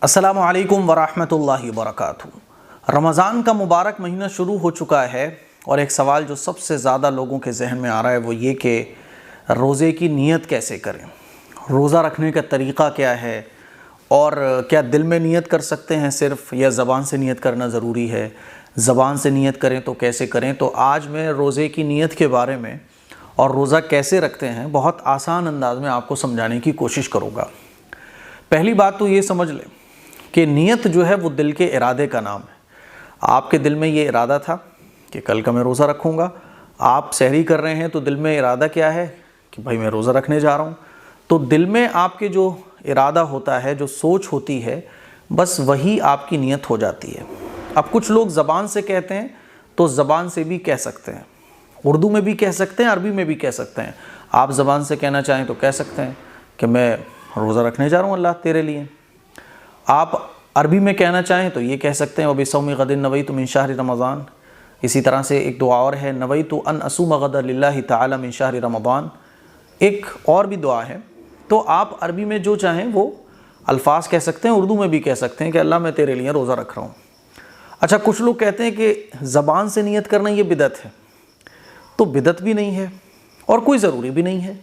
السلام علیکم ورحمۃ اللہ وبرکاتہ۔ رمضان کا مبارک مہینہ شروع ہو چکا ہے اور ایک سوال جو سب سے زیادہ لوگوں کے ذہن میں آ رہا ہے وہ یہ کہ روزے کی نیت کیسے کریں، روزہ رکھنے کا طریقہ کیا ہے، اور کیا دل میں نیت کر سکتے ہیں صرف، یا زبان سے نیت کرنا ضروری ہے، زبان سے نیت کریں تو کیسے کریں۔ تو آج میں روزے کی نیت کے بارے میں اور روزہ کیسے رکھتے ہیں بہت آسان انداز میں آپ کو سمجھانے کی کوشش کروں گا۔ پہلی بات تو یہ سمجھ لیں کہ نیت جو ہے وہ دل کے ارادے کا نام ہے۔ آپ کے دل میں یہ ارادہ تھا کہ کل کا میں روزہ رکھوں گا، آپ سحری کر رہے ہیں تو دل میں ارادہ کیا ہے کہ بھائی میں روزہ رکھنے جا رہا ہوں۔ تو دل میں آپ کے جو ارادہ ہوتا ہے، جو سوچ ہوتی ہے، بس وہی آپ کی نیت ہو جاتی ہے۔ اب کچھ لوگ زبان سے کہتے ہیں تو زبان سے بھی کہہ سکتے ہیں، اردو میں بھی کہہ سکتے ہیں، عربی میں بھی کہہ سکتے ہیں۔ آپ زبان سے کہنا چاہیں تو کہہ سکتے ہیں کہ میں روزہ رکھنے جا رہا ہوں اللہ تیرے لیے۔ آپ عربی میں کہنا چاہیں تو یہ کہہ سکتے ہیں وَبِصَوْمِ غَدٍ نَوَيْتُ مِنْ شَهْرِ رمضان۔ اسی طرح سے ایک دعا اور ہے نَوَيْتُ أَنْ أَصُومَ غَدًا لِلَّهِ تَعَالَى مِنْ شَهْرِ رمضان، ایک اور بھی دعا ہے۔ تو آپ عربی میں جو چاہیں وہ الفاظ کہہ سکتے ہیں، اردو میں بھی کہہ سکتے ہیں کہ اللہ میں تیرے لیے روزہ رکھ رہا ہوں۔ اچھا، کچھ لوگ کہتے ہیں کہ زبان سے نیت کرنا یہ بدعت ہے، تو بدعت بھی نہیں ہے اور کوئی ضروری بھی نہیں ہے،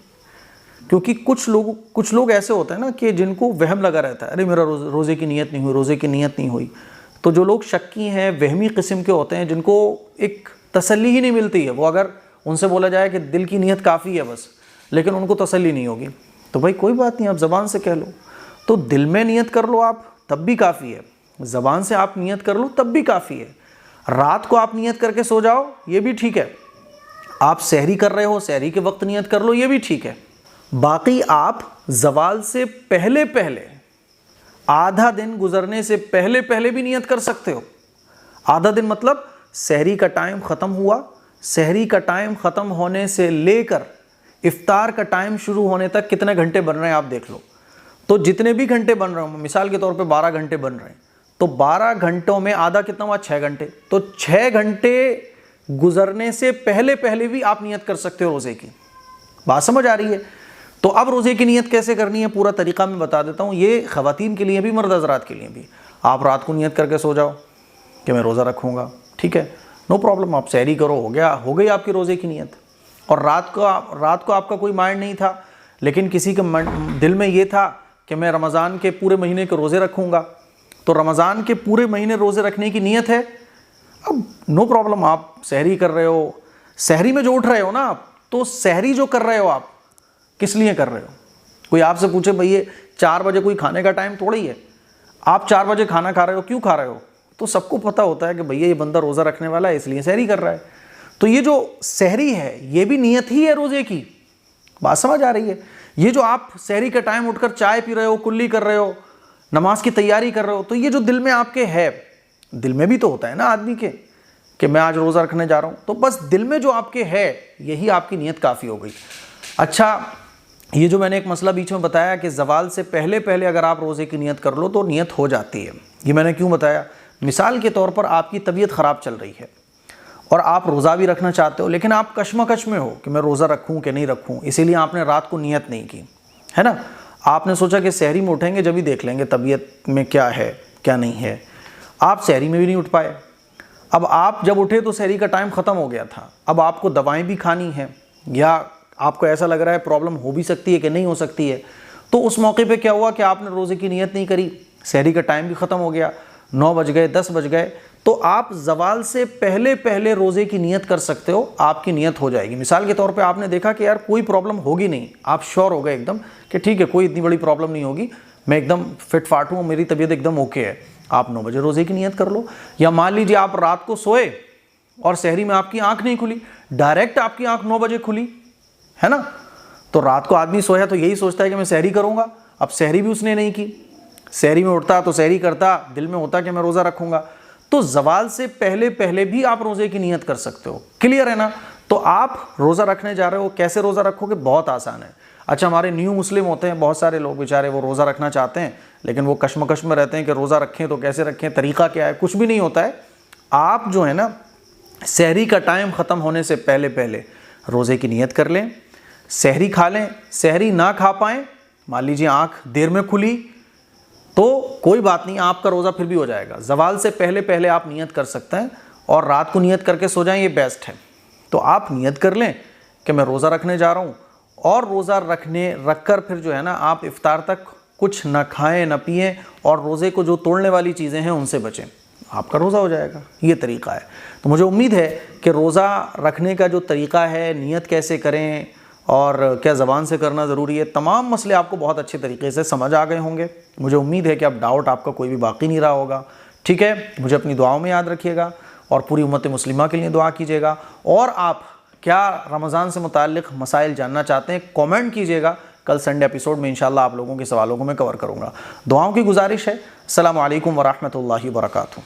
کیونکہ کچھ لوگ ایسے ہوتے ہیں نا کہ جن کو وہم لگا رہتا ہے، ارے میرا روزے کی نیت نہیں ہوئی، روزے کی نیت نہیں ہوئی۔ تو جو لوگ شکی ہیں، وہمی قسم کے ہوتے ہیں، جن کو ایک تسلی ہی نہیں ملتی ہے، وہ اگر ان سے بولا جائے کہ دل کی نیت کافی ہے بس، لیکن ان کو تسلی نہیں ہوگی، تو بھائی کوئی بات نہیں، آپ زبان سے کہہ لو۔ تو دل میں نیت کر لو آپ تب بھی کافی ہے، زبان سے آپ نیت کر لو تب بھی کافی ہے، رات کو آپ نیت کر کے سو جاؤ یہ بھی ٹھیک ہے، آپ سحری کر رہے ہو سحری کے وقت نیت کر لو یہ بھی ٹھیک ہے۔ باقی آپ زوال سے پہلے آدھا دن گزرنے سے پہلے بھی نیت کر سکتے ہو۔ آدھا دن مطلب سحری کا ٹائم ختم ہوا، سحری کا ٹائم ختم ہونے سے لے کر افطار کا ٹائم شروع ہونے تک کتنے گھنٹے بن رہے ہیں آپ دیکھ لو۔ تو جتنے بھی گھنٹے بن رہے ہوں، مثال کے طور پہ 12 گھنٹے بن رہے ہیں، تو 12 گھنٹوں میں آدھا کتنا ہوا؟ 6 گھنٹے۔ تو 6 گھنٹے گزرنے سے پہلے بھی آپ نیت کر سکتے ہو روزے کی۔ بات سمجھ آ رہی ہے؟ تو اب روزے کی نیت کیسے کرنی ہے پورا طریقہ میں بتا دیتا ہوں، یہ خواتین کے لیے بھی، مرد حضرات کے لیے بھی۔ آپ رات کو نیت کر کے سو جاؤ کہ میں روزہ رکھوں گا، ٹھیک ہے، نو پرابلم، آپ سحری کرو، ہو گئی آپ کی روزے کی نیت۔ اور رات کو آپ کا کوئی مائنڈ نہیں تھا، لیکن کسی کے دل میں یہ تھا کہ میں رمضان کے پورے مہینے کے روزے رکھوں گا، تو رمضان کے پورے مہینے روزے رکھنے کی نیت ہے، اب نو پرابلم، آپ سحری کر رہے ہو، سحری میں جو اٹھ رہے ہو نا آپ، تو سحری جو کر رہے ہو آپ کس لیے کر رہے ہو؟ کوئی آپ سے پوچھے بھئی یہ 4 بجے کوئی کھانے کا ٹائم تھوڑی ہے، آپ 4 بجے کھانا کھا رہے ہو، کیوں کھا رہے ہو؟ تو سب کو پتہ ہوتا ہے کہ بھئی یہ بندہ روزہ رکھنے والا ہے اس لیے سحری کر رہا ہے۔ تو یہ جو سحری ہے یہ بھی نیت ہی ہے روزے کی۔ بات سمجھ آ رہی ہے؟ یہ جو آپ سحری کا ٹائم اٹھ کر چائے پی رہے ہو، کلی کر رہے ہو، نماز کی تیاری کر رہے ہو، تو یہ جو دل میں آپ کے ہے، دل میں بھی تو ہوتا ہے نا آدمی کے کہ میں آج روزہ رکھنے جا رہا ہوں، تو بس دل میں جو آپ کے ہے یہی آپ کی نیت کافی ہو گئی۔ اچھا، یہ جو میں نے ایک مسئلہ بیچ میں بتایا کہ زوال سے پہلے اگر آپ روزے کی نیت کر لو تو نیت ہو جاتی ہے، یہ میں نے کیوں بتایا؟ مثال کے طور پر آپ کی طبیعت خراب چل رہی ہے اور آپ روزہ بھی رکھنا چاہتے ہو، لیکن آپ کشمکش میں ہو کہ میں روزہ رکھوں کہ نہیں رکھوں، اسی لیے آپ نے رات کو نیت نہیں کی، ہے نا؟ آپ نے سوچا کہ سحری میں اٹھیں گے جب ہی دیکھ لیں گے طبیعت میں کیا ہے کیا نہیں ہے، آپ سحری میں بھی نہیں اٹھ پائے۔ اب آپ جب اٹھے تو سحری کا ٹائم ختم ہو گیا تھا، اب آپ کو دوائیں بھی کھانی ہیں، یا آپ کو ایسا لگ رہا ہے پرابلم ہو بھی سکتی ہے کہ نہیں ہو سکتی ہے، تو اس موقع پہ کیا ہوا کہ آپ نے روزے کی نیت نہیں کری، سحری کا ٹائم بھی ختم ہو گیا، 9 بج گئے، 10 بج گئے، تو آپ زوال سے پہلے روزے کی نیت کر سکتے ہو، آپ کی نیت ہو جائے گی۔ مثال کے طور پہ آپ نے دیکھا کہ یار کوئی پرابلم ہوگی نہیں، آپ شور ہو گئے ایک دم کہ ٹھیک ہے کوئی اتنی بڑی پرابلم نہیں ہوگی، میں ایک دم فٹ فاٹ ہوں، میری طبیعت ایک دم اوکے ہے، آپ 9 بجے روزے کی نیت کر لو۔ یا مان لیجیے آپ رات کو سوئے اور سحری میں آپ کی آنکھ نہیں کھلی، ڈائریکٹ آپ کی آنکھ 9 بجے کھلی، ہے نا؟ تو رات کو آدمی سویا تو یہی سوچتا ہے کہ میں سحری کروں گا، اب سحری بھی اس نے نہیں کی، سحری میں اٹھتا تو سحری کرتا، دل میں ہوتا کہ میں روزہ رکھوں گا، تو زوال سے پہلے بھی آپ روزے کی نیت کر سکتے ہو۔ کلیئر ہے نا؟ تو آپ روزہ رکھنے جا رہے ہو، کیسے روزہ رکھو گے؟ بہت آسان ہے۔ اچھا، ہمارے نیو مسلم ہوتے ہیں بہت سارے لوگ بیچارے، وہ روزہ رکھنا چاہتے ہیں لیکن وہ کشمکش میں رہتے ہیں کہ روزہ رکھیں تو کیسے رکھیں، طریقہ کیا ہے؟ کچھ بھی نہیں ہوتا ہے۔ آپ جو ہے نا سحری کا ٹائم ختم ہونے سے پہلے روزے کی نیت کر لیں، سحری کھا لیں، سحری نہ کھا پائیں، مان لیجیے آنکھ دیر میں کھلی تو کوئی بات نہیں، آپ کا روزہ پھر بھی ہو جائے گا۔ زوال سے پہلے پہلے آپ نیت کر سکتے ہیں اور رات کو نیت کر کے سو جائیں، یہ بیسٹ ہے۔ تو آپ نیت کر لیں کہ میں روزہ رکھنے جا رہا ہوں، اور روزہ رکھ کر پھر جو ہے نا آپ افطار تک کچھ نہ کھائیں نہ پئیں، اور روزے کو جو توڑنے والی چیزیں ہیں ان سے بچیں، آپ کا روزہ ہو جائے گا۔ یہ طریقہ ہے۔ تو مجھے امید ہے کہ روزہ رکھنے کا جو طریقہ ہے، نیت کیسے کریں اور کیا زبان سے کرنا ضروری ہے، تمام مسئلے آپ کو بہت اچھے طریقے سے سمجھ آ گئے ہوں گے۔ مجھے امید ہے کہ اب ڈاؤٹ آپ کا کوئی بھی باقی نہیں رہا ہوگا۔ ٹھیک ہے، مجھے اپنی دعاؤں میں یاد رکھیے گا اور پوری امت مسلمہ کے لیے دعا کیجیے گا۔ اور آپ کیا رمضان سے متعلق مسائل جاننا چاہتے ہیں، کومنٹ کیجیے گا۔ کل سنڈے ایپیسوڈ میں انشاءاللہ آپ لوگوں کے سوالوں کو میں کور کروں گا۔ دعاؤں کی گزارش ہے۔ السلام علیکم ورحمۃ اللہ وبرکاتہ۔